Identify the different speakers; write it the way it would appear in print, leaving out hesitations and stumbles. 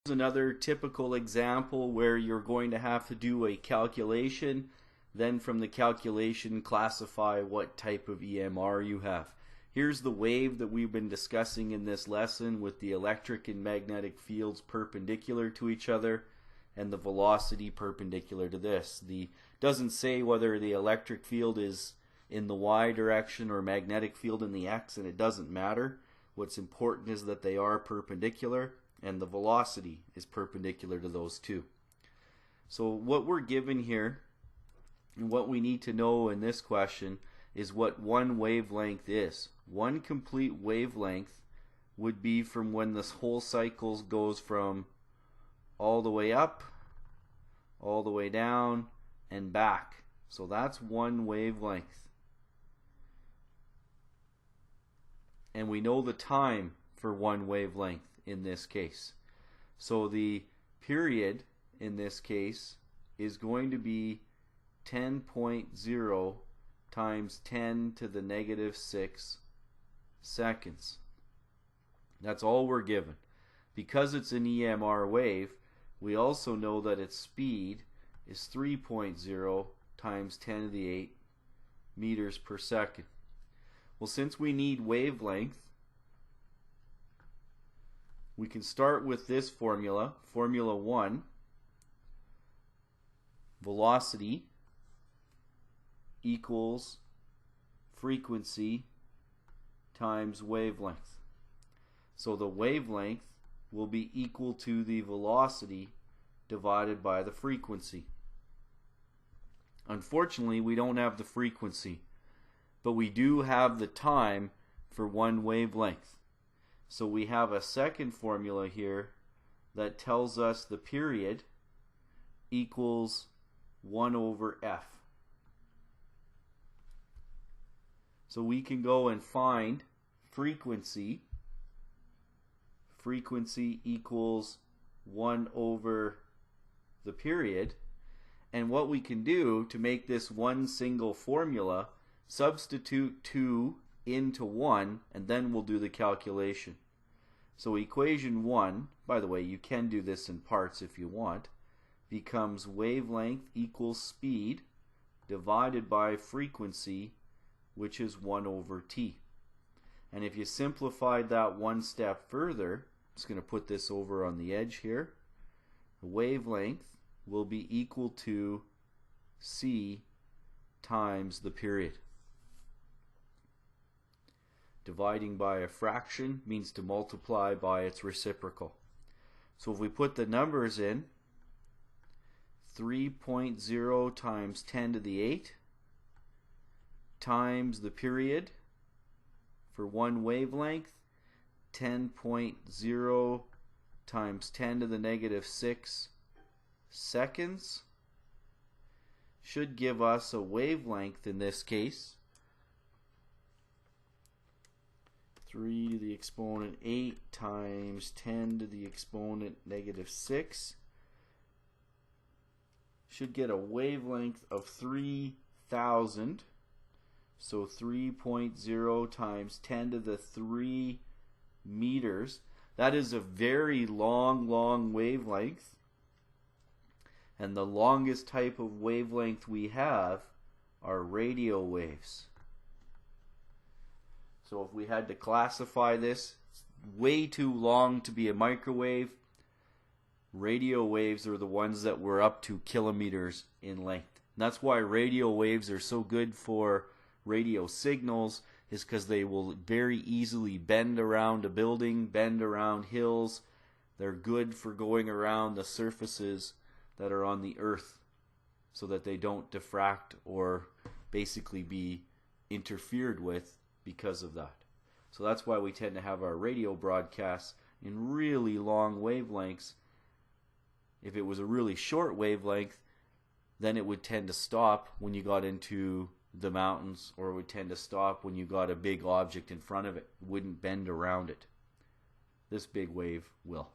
Speaker 1: Another typical example where you're going to have to do a calculation, then from the calculation classify what type of EMR you have. Here's the wave that we've been discussing in this lesson with the electric and magnetic fields perpendicular to each other and the velocity perpendicular to this. Doesn't say whether the electric field is in the Y direction or magnetic field in the X, and it doesn't matter. What's important is that they are perpendicular and the velocity is perpendicular to those two. So what we're given here and what we need to know in this question is what one wavelength is. One complete wavelength would be from when this whole cycle goes from all the way up, all the way down, and back. So that's one wavelength. And we know the time for one wavelength in this case. So the period in this case is going to be 10.0 times 10 to the negative 6 seconds. That's all we're given. Because it's an EMR wave, we also know that its speed is 3.0 times 10 to the 8 meters per second. Well, since we need wavelength, we can start with this formula, formula 1. Velocity equals frequency times wavelength. So the wavelength will be equal to the velocity divided by the frequency. Unfortunately, we don't have the frequency, but we do have the time for one wavelength. So we have a second formula here that tells us the period equals 1 over f. So we can go and find frequency. Frequency equals 1 over the period. And what we can do to make this one single formula, substitute 2 into 1, and then we'll do the calculation. So equation 1, by the way, you can do this in parts if you want, becomes wavelength equals speed divided by frequency, which is 1 over t. And if you simplified that one step further, I'm just going to put this over on the edge here, the wavelength will be equal to c times the period. Dividing by a fraction means to multiply by its reciprocal. So if we put the numbers in, 3.0 times 10 to the 8 times the period for one wavelength, 10.0 times 10 to the negative 6 seconds, should give us a wavelength in this case 3 to the exponent 8 times 10 to the exponent negative 6 should get a wavelength of 3,000. So 3.0 times 10 to the 3 meters. That is a very long wavelength. And the longest type of wavelength we have are radio waves. So if we had to classify this, it's way too long to be a microwave. Radio waves are the ones that were up to kilometers in length. And that's why radio waves are so good for radio signals, is because they will very easily bend around a building, bend around hills. They're good for going around the surfaces that are on the earth so that they don't diffract or basically be interfered with because of that. So that's why we tend to have our radio broadcasts in really long wavelengths. If it was a really short wavelength, then it would tend to stop when you got into the mountains, or it would tend to stop when you got a big object in front of it. It wouldn't bend around it. This big wave will.